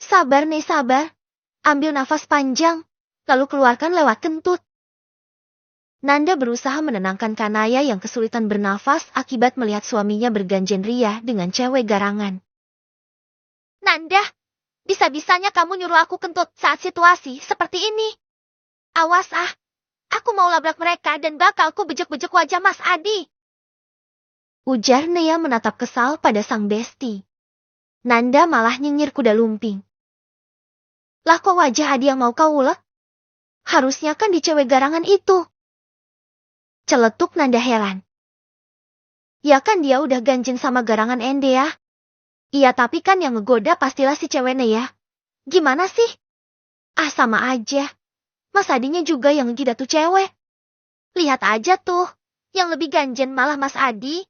Sabar nih, sabar. Ambil nafas panjang, lalu keluarkan lewat kentut. Nanda berusaha menenangkan Kanaya yang kesulitan bernafas akibat melihat suaminya berganjen ria dengan cewek garangan. Nanda, bisa-bisanya kamu nyuruh aku kentut saat situasi seperti ini. Awas ah, aku mau labrak mereka dan bakal ku bejek-bejek wajah Mas Adi. Ujar Nea menatap kesal pada sang besti. Nanda malah nyengir kuda lumping. Lah kok wajah Adi yang mau kau ulek? Harusnya kan di cewek garangan itu. Celetuk Nanda heran. Ya kan dia udah ganjen sama garangan Ende ya. Iya tapi kan yang ngegoda pastilah si cewek Nea. Gimana sih? Ah sama aja. Mas Adinya juga yang ngegida tuh cewek. Lihat aja tuh, yang lebih ganjen malah Mas Adi.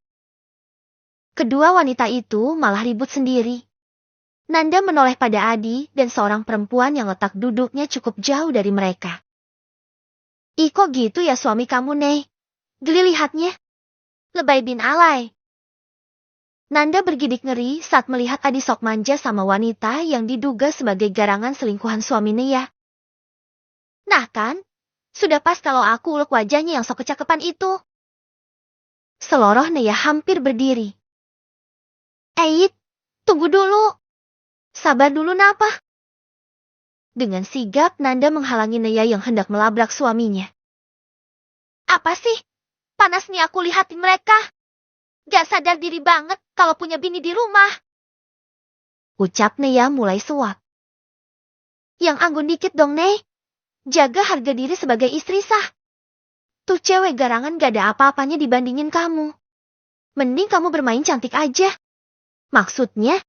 Kedua wanita itu malah ribut sendiri. Nanda menoleh pada Adi dan seorang perempuan yang letak duduknya cukup jauh dari mereka. Ih kok gitu ya suami kamu, Nei? Geli lihatnya. Lebay bin alay. Nanda bergidik ngeri saat melihat Adi sok manja sama wanita yang diduga sebagai garangan selingkuhan suami Nea. Nah kan, sudah pas kalau aku ulek wajahnya yang sok kecakepan itu. Seloroh Nea hampir berdiri. Tunggu dulu. Sabar dulu napa? Dengan sigap Nanda menghalangi Nea yang hendak melabrak suaminya. Apa sih? Panas nih aku lihatin mereka. Gak sadar diri banget kalau punya bini di rumah. Ucap Nea mulai suap. Yang anggun dikit dong, Nei. Jaga harga diri sebagai istri sah. Tuh cewek garangan gak ada apa-apanya dibandingin kamu. Mending kamu bermain cantik aja. Maksudnya?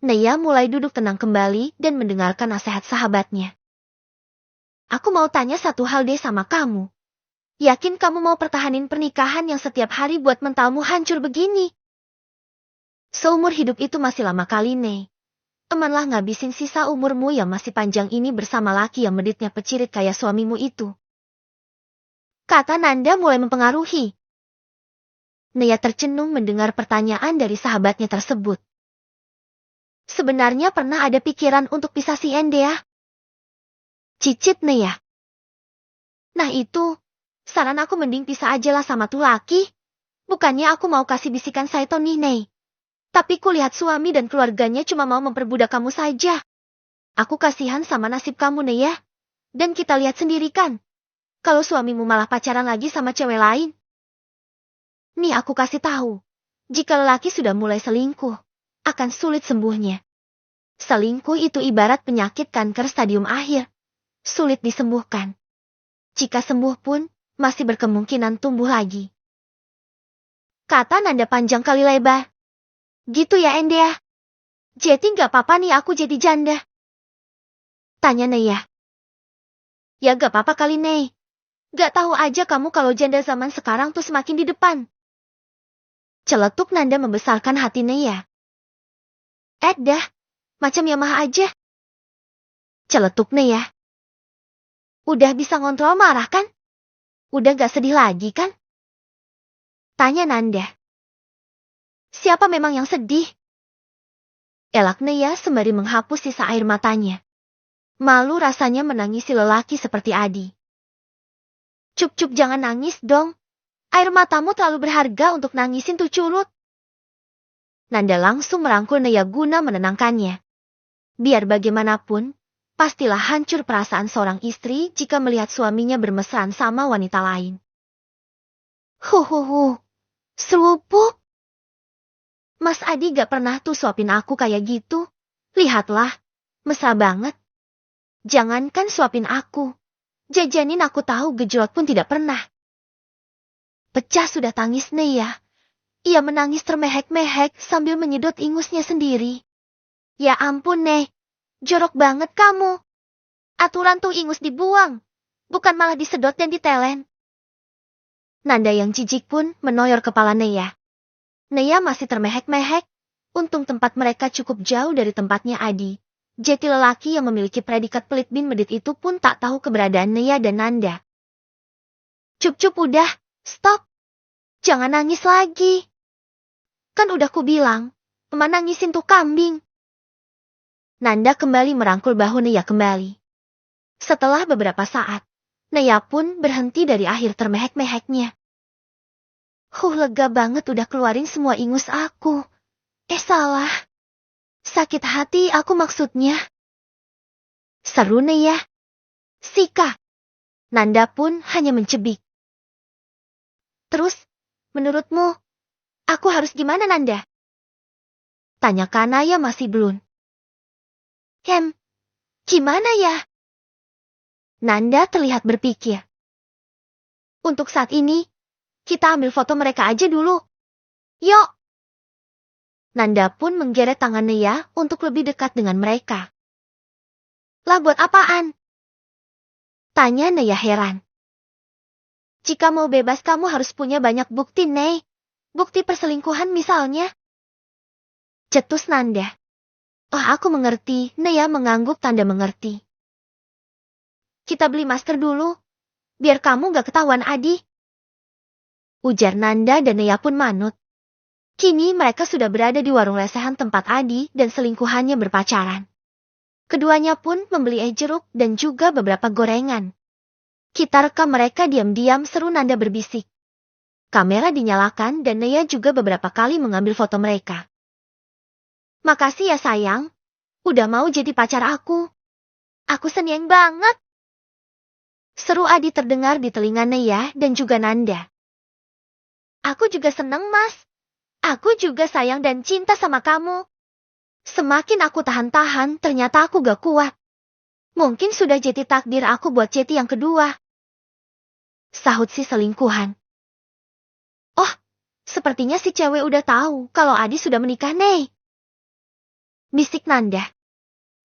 Nea mulai duduk tenang kembali dan mendengarkan nasihat sahabatnya. Aku mau tanya satu hal deh sama kamu. Yakin kamu mau pertahanin pernikahan yang setiap hari buat mentalmu hancur begini? Seumur hidup itu masih lama kali, Nei. Emanlah ngabisin sisa umurmu yang masih panjang ini bersama laki yang meditnya pecirit kayak suamimu itu. Kata Nanda mulai mempengaruhi. Nea tercenung mendengar pertanyaan dari sahabatnya tersebut. Sebenarnya pernah ada pikiran untuk pisah si Ende ya? Cicit Nea. Nah itu, saran aku mending pisah aja lah sama tuh laki. Bukannya aku mau kasih bisikan Saito nih, Nei. Tapi kulihat suami dan keluarganya cuma mau memperbudak kamu saja. Aku kasihan sama nasib kamu, Nea. Dan kita lihat sendiri kan. Kalau suamimu malah pacaran lagi sama cewek lain. Nih aku kasih tahu, jika lelaki sudah mulai selingkuh, akan sulit sembuhnya. Selingkuh itu ibarat penyakit kanker stadium akhir, sulit disembuhkan. Jika sembuh pun, masih berkemungkinan tumbuh lagi. Kata Nanda panjang kali lebar. Gitu ya Ende ya? Jadi gak apa-apa nih aku jadi janda? Tanya Nea. Ya gak apa-apa kali Nei. Gak tahu aja kamu kalau janda zaman sekarang tuh semakin di depan. Celetuk Nanda membesarkan hati Nea. Dah, macam Yamaha aja. Celetuk Nea. Udah bisa ngontrol marah kan? Udah gak sedih lagi kan? Tanya Nanda. Siapa memang yang sedih? Elak Nea sembari menghapus sisa air matanya. Malu rasanya menangisi lelaki seperti Adi. Cup jangan nangis dong. Air matamu terlalu berharga untuk nangisin tuh curut. Nanda langsung merangkul Nea guna menenangkannya. Biar bagaimanapun, pastilah hancur perasaan seorang istri jika melihat suaminya bermesraan sama wanita lain. Serupuk. Mas Adi gak pernah tuh suapin aku kayak gitu. Lihatlah, mesra banget. Jangankan suapin aku, jajanin aku tahu gejolak pun tidak pernah. Pecah sudah tangis Nea. Ia menangis termehek-mehek sambil menyedot ingusnya sendiri. Ya ampun, Nei. Jorok banget kamu. Aturan tuh ingus dibuang, bukan malah disedot dan ditelen. Nanda yang jijik pun menoyor kepala Nea. Nea masih termehek-mehek. Untung tempat mereka cukup jauh dari tempatnya Adi. Jadi lelaki yang memiliki predikat pelit bin medit itu pun tak tahu keberadaan Nea dan Nanda. Cup udah, stop. Jangan nangis lagi. Kan udah ku bilang, Emak nangisin tuh kambing. Nanda kembali merangkul bahu Naya kembali. Setelah beberapa saat, Naya pun berhenti dari akhir termehek-meheknya. Lega banget udah keluarin semua ingus aku. Salah. Sakit hati aku maksudnya. Seru Naya. Sika. Nanda pun hanya mencebik. Terus, menurutmu, aku harus gimana Nanda? Tanya Kanaya masih belum. Gimana ya? Nanda terlihat berpikir. Untuk saat ini, kita ambil foto mereka aja dulu. Yuk. Nanda pun menggeret tangan Naya untuk lebih dekat dengan mereka. Lah buat apaan? Tanya Naya heran. Jika mau bebas kamu harus punya banyak bukti, Nei. Bukti perselingkuhan misalnya. Cetus Nanda. Oh, aku mengerti. Naya mengangguk tanda mengerti. Kita beli masker dulu. Biar kamu gak ketahuan Adi. Ujar Nanda dan Naya pun manut. Kini mereka sudah berada di warung lesehan tempat Adi dan selingkuhannya berpacaran. Keduanya pun membeli jeruk dan juga beberapa gorengan. Kita rekam mereka diam-diam, seru Nanda berbisik. Kamera dinyalakan dan Naya juga beberapa kali mengambil foto mereka. Makasih ya sayang, udah mau jadi pacar aku. Aku seneng banget. Seru Adi terdengar di telinga Naya dan juga Nanda. Aku juga seneng mas. Aku juga sayang dan cinta sama kamu. Semakin aku tahan-tahan, ternyata aku gak kuat. Mungkin sudah jadi takdir aku buat Ceti yang kedua. Sahut si selingkuhan. Oh, sepertinya si cewek udah tahu kalau Adi sudah menikah, Nei. Bisik Nanda.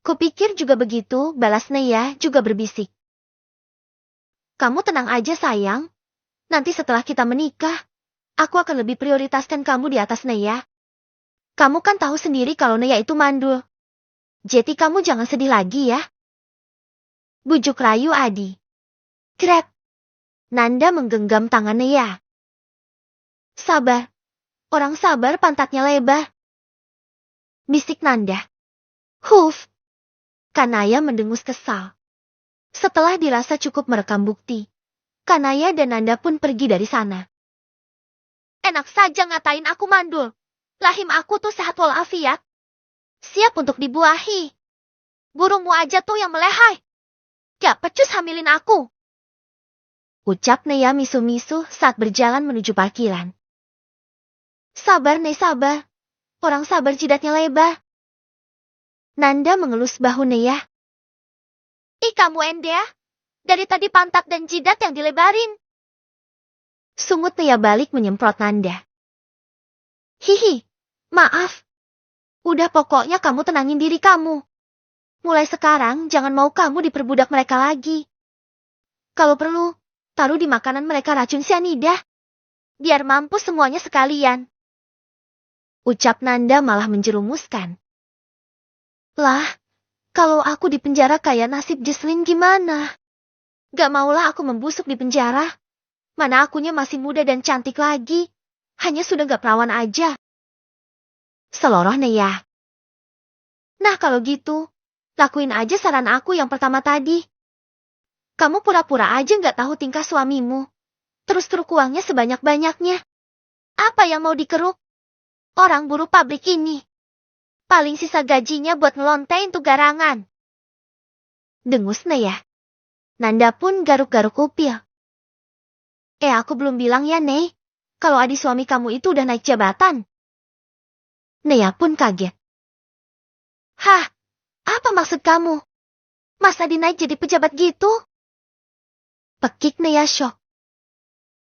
Kupikir juga begitu, balas Naya juga berbisik. Kamu tenang aja sayang. Nanti setelah kita menikah, aku akan lebih prioritaskan kamu di atas Naya. Kamu kan tahu sendiri kalau Naya itu mandul. Jadi kamu jangan sedih lagi ya. Bujuk rayu Adi. Krep. Nanda menggenggam tangan Naya. Sabar. Orang sabar pantatnya lebar. Bisik Nanda. Huf. Kanaya mendengus kesal. Setelah dirasa cukup merekam bukti, Kanaya dan Nanda pun pergi dari sana. Enak saja ngatain aku mandul. Lahim aku tuh sehat walafiat. Siap untuk dibuahi. Burungmu aja tuh yang melehai. Gak pecus hamilin aku. Ucap Naya misu-misu saat berjalan menuju parkiran. Sabar Nei, sabar. Orang sabar jidatnya lebar. Nanda mengelus bahu Naya. Ih kamu Endea. Dari tadi pantat dan jidat yang dilebarin. Sungut Naya balik menyemprot Nanda. Hihi, maaf. Udah pokoknya kamu tenangin diri kamu. Mulai sekarang jangan mau kamu diperbudak mereka lagi. Kalau perlu, taruh di makanan mereka racun sianida. Biar mampus semuanya sekalian. Ucap Nanda malah menjerumuskan. Lah, kalau aku di penjara kayak nasib Jesslyn gimana? Gak maulah aku membusuk di penjara. Mana akunya masih muda dan cantik lagi. Hanya sudah gak perawan aja. Seloroh Naya. Nah kalau gitu, lakuin aja saran aku yang pertama tadi. Kamu pura-pura aja gak tahu tingkah suamimu. Terus truk uangnya sebanyak-banyaknya. Apa yang mau dikeruk? Orang buruh pabrik ini. Paling sisa gajinya buat ngelontein tuh garangan. Dengus Naya. Nanda pun garuk-garuk kupil. Aku belum bilang ya Nei. Kalau adik suami kamu itu udah naik jabatan. Naya pun kaget. Hah? Apa maksud kamu? Masa dinaik jadi pejabat gitu? Pekik Naya syok.